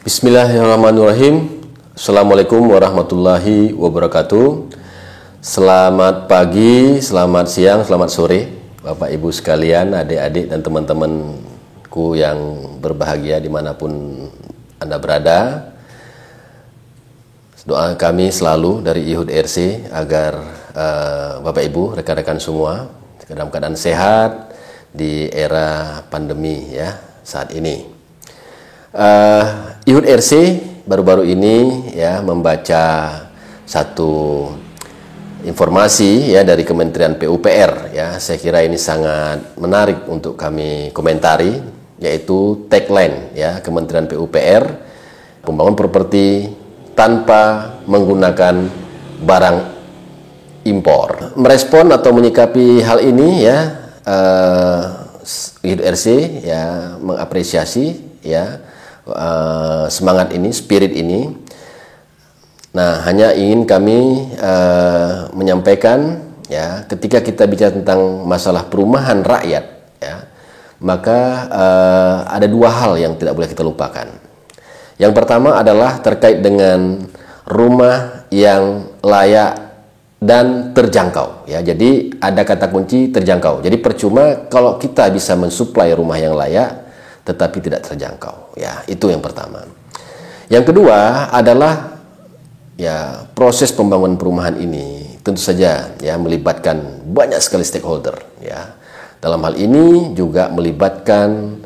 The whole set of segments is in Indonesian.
Bismillahirrahmanirrahim. Assalamualaikum warahmatullahi wabarakatuh. Selamat pagi, selamat siang, selamat sore Bapak Ibu sekalian, adik-adik dan teman-temanku yang berbahagia dimanapun Anda berada. Doa kami selalu dari IHUD RC agar Bapak Ibu, rekan-rekan semua dalam keadaan sehat di era pandemi ya saat ini. IHUD RC baru-baru ini ya membaca satu informasi ya dari Kementerian PUPR ya. Saya kira ini sangat menarik untuk kami komentari, yaitu tagline ya Kementerian PUPR, pembangunan properti tanpa menggunakan barang impor. Merespon atau menyikapi hal ini ya, IHUD RC ya mengapresiasi ya semangat ini, spirit ini. Nah, hanya ingin kami menyampaikan ya, ketika kita bicara tentang masalah perumahan rakyat ya, maka ada dua hal yang tidak boleh kita lupakan. Yang pertama adalah terkait dengan rumah yang layak dan terjangkau ya. Jadi ada kata kunci terjangkau. Jadi percuma kalau kita bisa mensuplai rumah yang layak tetapi tidak terjangkau ya, itu yang pertama. Yang kedua adalah ya, proses pembangunan perumahan ini tentu saja ya melibatkan banyak sekali stakeholder ya. Dalam hal ini juga melibatkan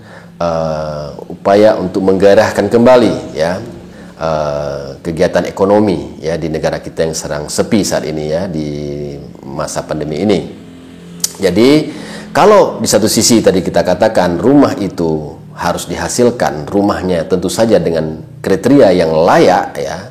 upaya untuk menggairahkan kembali ya kegiatan ekonomi ya di negara kita yang sedang sepi saat ini ya di masa pandemi ini. Jadi kalau di satu sisi tadi kita katakan rumah itu harus dihasilkan, rumahnya tentu saja dengan kriteria yang layak ya.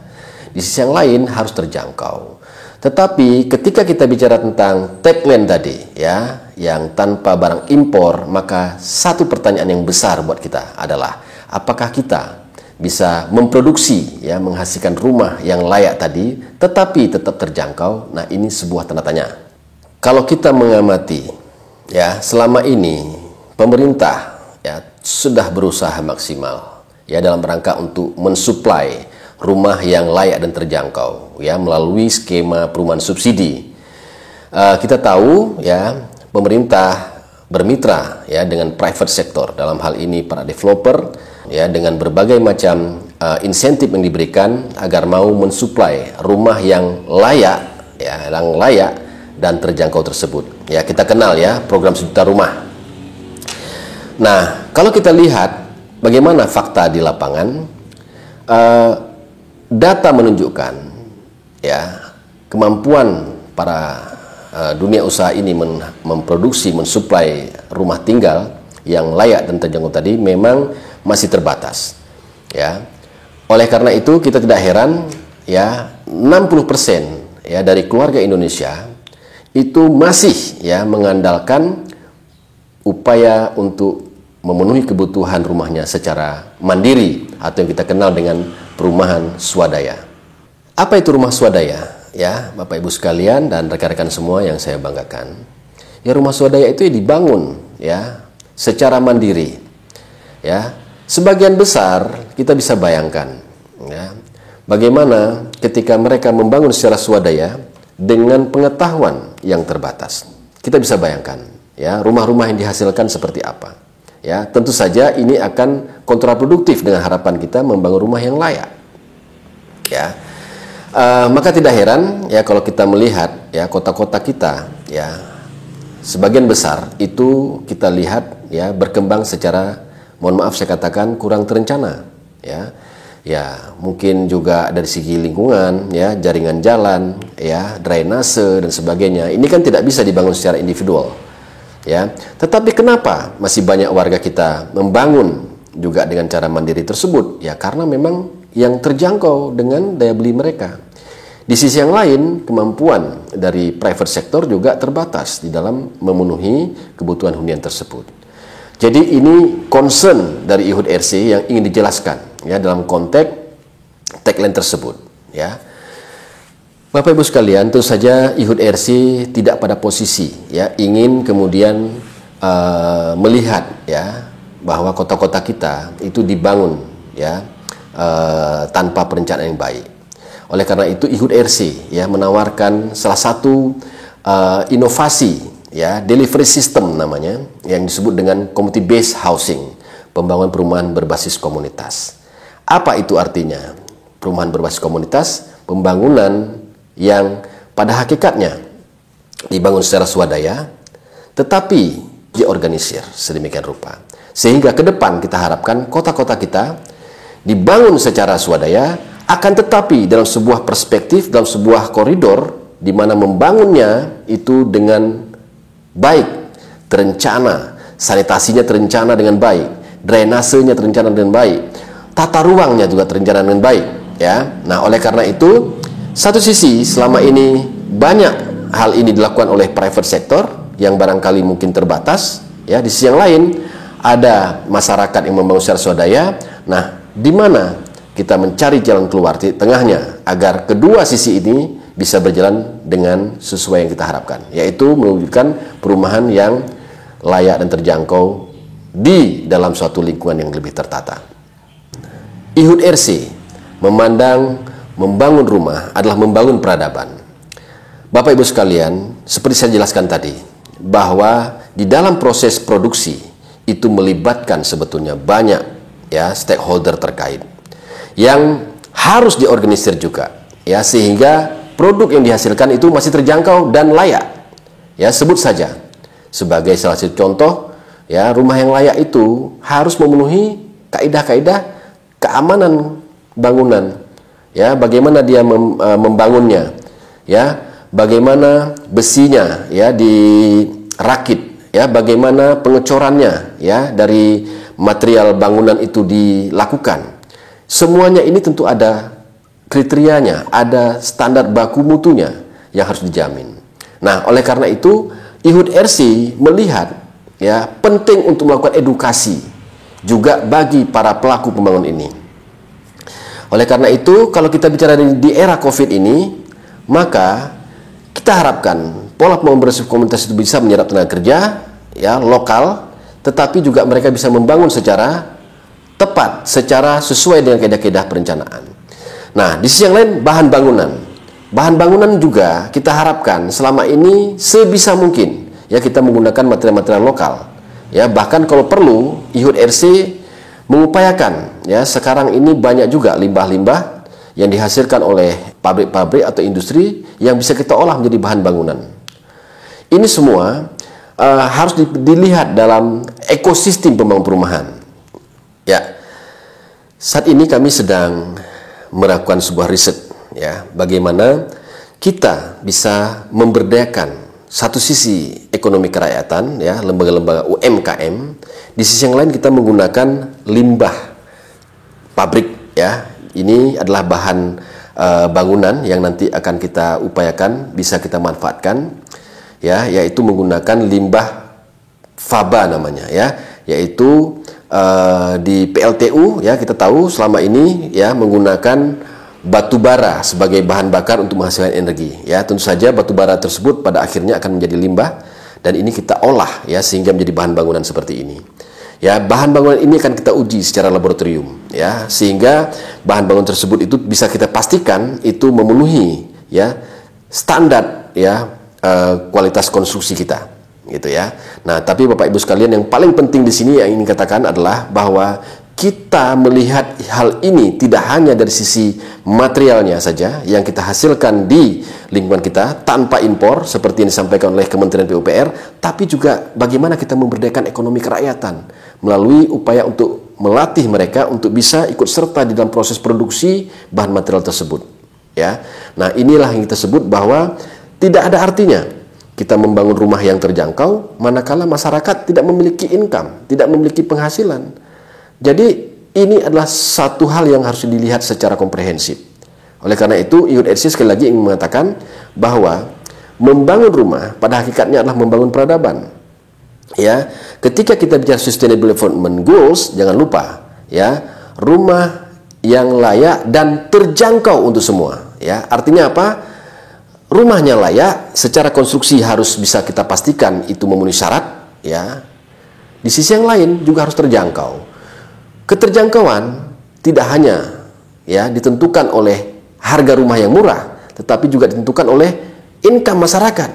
Di sisi yang lain harus terjangkau. Tetapi ketika kita bicara tentang tagline tadi ya, yang tanpa barang impor, maka satu pertanyaan yang besar buat kita adalah apakah kita bisa memproduksi ya, menghasilkan rumah yang layak tadi tetapi tetap terjangkau. Nah, ini sebuah tanda tanya. Kalau kita mengamati ya, selama ini pemerintah ya sudah berusaha maksimal ya dalam rangka untuk mensuplai rumah yang layak dan terjangkau ya melalui skema perumahan subsidi. Kita tahu ya pemerintah bermitra ya dengan private sector, dalam hal ini para developer ya, dengan berbagai macam insentif yang diberikan agar mau mensuplai rumah yang layak ya, yang layak dan terjangkau tersebut. Ya, kita kenal ya program sejuta rumah. Nah, kalau kita lihat bagaimana fakta di lapangan, data menunjukkan ya kemampuan para dunia usaha ini memproduksi, mensuplai rumah tinggal yang layak dan terjangkau tadi memang masih terbatas. Ya, oleh karena itu kita tidak heran ya 60% ya dari keluarga Indonesia itu masih ya mengandalkan upaya untuk memenuhi kebutuhan rumahnya secara mandiri atau yang kita kenal dengan perumahan swadaya. Apa itu rumah swadaya? Ya, Bapak Ibu sekalian dan rekan-rekan semua yang saya banggakan. Ya, rumah swadaya itu dibangun ya secara mandiri. Ya, sebagian besar kita bisa bayangkan ya, bagaimana ketika mereka membangun secara swadaya dengan pengetahuan yang terbatas. Kita bisa bayangkan ya rumah-rumah yang dihasilkan seperti apa. Ya, tentu saja ini akan kontraproduktif dengan harapan kita membangun rumah yang layak. Ya, maka tidak heran ya kalau kita melihat ya kota-kota kita ya sebagian besar itu kita lihat ya berkembang secara, mohon maaf saya katakan, kurang terencana. Ya, mungkin juga dari segi lingkungan ya, jaringan jalan ya, drainase dan sebagainya. Ini kan tidak bisa dibangun secara individual. Ya, tetapi kenapa masih banyak warga kita membangun juga dengan cara mandiri tersebut? Ya, karena memang yang terjangkau dengan daya beli mereka. Di sisi yang lain, kemampuan dari private sector juga terbatas di dalam memenuhi kebutuhan hunian tersebut. Jadi ini concern dari IHUD RC yang ingin dijelaskan ya dalam konteks tagline tersebut. Ya, Bapak Ibu sekalian, tentu saja IHUD RC tidak pada posisi ya ingin kemudian melihat ya bahwa kota-kota kita itu dibangun ya tanpa perencanaan yang baik. Oleh karena itu IHUD RC ya menawarkan salah satu inovasi ya, delivery system namanya, yang disebut dengan community based housing, pembangunan perumahan berbasis komunitas. Apa itu artinya? Perumahan berbasis komunitas, pembangunan yang pada hakikatnya dibangun secara swadaya, tetapi diorganisir sedemikian rupa. Sehingga ke depan kita harapkan kota-kota kita dibangun secara swadaya, akan tetapi dalam sebuah perspektif, dalam sebuah koridor, di mana membangunnya itu dengan baik, terencana, sanitasinya terencana dengan baik, drainasenya terencana dengan baik, tata ruangnya juga terencana dengan baik. Ya, nah oleh karena itu, satu sisi selama ini banyak hal ini dilakukan oleh private sector yang barangkali mungkin terbatas. Ya, di sisi yang lain ada masyarakat yang membangun secara swadaya. Nah, di mana kita mencari jalan keluar di tengahnya agar kedua sisi ini bisa berjalan dengan sesuai yang kita harapkan, yaitu mewujudkan perumahan yang layak dan terjangkau di dalam suatu lingkungan yang lebih tertata. IHUD RC memandang membangun rumah adalah membangun peradaban. Bapak Ibu sekalian, seperti saya jelaskan tadi, bahwa di dalam proses produksi itu melibatkan sebetulnya banyak ya stakeholder terkait yang harus diorganisir juga ya, sehingga produk yang dihasilkan itu masih terjangkau dan layak. Ya, sebut saja sebagai salah satu contoh ya, rumah yang layak itu harus memenuhi kaidah-kaidah keamanan bangunan. Ya, bagaimana dia membangunnya, ya, bagaimana besinya ya dirakit, ya, bagaimana pengecorannya ya dari material bangunan itu dilakukan. Semuanya ini tentu ada kriterianya, ada standar baku mutunya yang harus dijamin. Nah, oleh karena itu IHUD RC melihat ya penting untuk melakukan edukasi juga bagi para pelaku pembangunan ini. Oleh karena itu, kalau kita bicara di era COVID ini, maka kita harapkan pola pembangunan berbasis komunitas itu bisa menyerap tenaga kerja ya lokal, tetapi juga mereka bisa membangun secara tepat, secara sesuai dengan kaidah-kaidah perencanaan. Nah, di sisi yang lain bahan bangunan. Bahan bangunan juga kita harapkan selama ini sebisa mungkin ya kita menggunakan material-material lokal. Ya, bahkan kalau perlu IHUD RC mengupayakan ya, sekarang ini banyak juga limbah-limbah yang dihasilkan oleh pabrik-pabrik atau industri yang bisa kita olah menjadi bahan bangunan. Ini semua harus dilihat dalam ekosistem pembangunan perumahan. Ya, saat ini kami sedang melakukan sebuah riset ya, bagaimana kita bisa memberdayakan satu sisi ekonomi kerakyatan ya, lembaga-lembaga UMKM, di sisi yang lain kita menggunakan limbah pabrik ya. Ini adalah bahan bangunan yang nanti akan kita upayakan bisa kita manfaatkan ya, yaitu menggunakan limbah faba namanya ya, yaitu di PLTU ya, kita tahu selama ini ya menggunakan batu bara sebagai bahan bakar untuk menghasilkan energi ya. Tentu saja batu bara tersebut pada akhirnya akan menjadi limbah dan ini kita olah ya sehingga menjadi bahan bangunan seperti ini. Ya, bahan bangunan ini akan kita uji secara laboratorium ya, sehingga bahan bangunan tersebut itu bisa kita pastikan itu memenuhi ya standar ya kualitas konstruksi kita gitu ya. Nah, tapi Bapak Ibu sekalian, yang paling penting di sini yang ingin katakan adalah bahwa kita melihat hal ini tidak hanya dari sisi materialnya saja yang kita hasilkan di lingkungan kita tanpa impor seperti yang disampaikan oleh Kementerian PUPR, tapi juga bagaimana kita memberdayakan ekonomi kerakyatan melalui upaya untuk melatih mereka untuk bisa ikut serta di dalam proses produksi bahan material tersebut. Ya, nah inilah yang kita sebut bahwa tidak ada artinya kita membangun rumah yang terjangkau manakala masyarakat tidak memiliki income, tidak memiliki penghasilan. Jadi ini adalah satu hal yang harus dilihat secara komprehensif. Oleh karena itu IHUD RC sekali lagi ingin mengatakan bahwa membangun rumah pada hakikatnya adalah membangun peradaban. Ya, ketika kita bicara Sustainable Development Goals, jangan lupa ya, rumah yang layak dan terjangkau untuk semua. Ya, artinya apa? Rumahnya layak, secara konstruksi harus bisa kita pastikan itu memenuhi syarat. Ya, di sisi yang lain juga harus terjangkau. Keterjangkauan tidak hanya ya ditentukan oleh harga rumah yang murah, tetapi juga ditentukan oleh income masyarakat.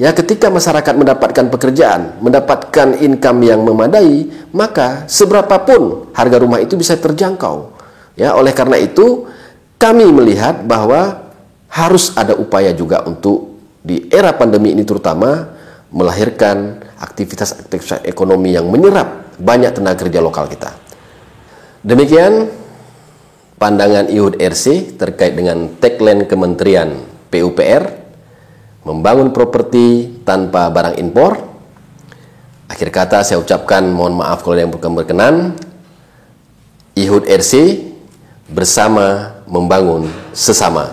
Ya, ketika masyarakat mendapatkan pekerjaan, mendapatkan income yang memadai, maka seberapapun harga rumah itu bisa terjangkau. Ya, oleh karena itu kami melihat bahwa harus ada upaya juga untuk di era pandemi ini terutama melahirkan aktivitas-aktivitas ekonomi yang menyerap banyak tenaga kerja lokal kita. Demikian pandangan IHUD RC terkait dengan tagline Kementerian PUPR, membangun properti tanpa barang impor. Akhir kata saya ucapkan mohon maaf kalau yang bukan berkenan. IHUD RC bersama membangun sesama.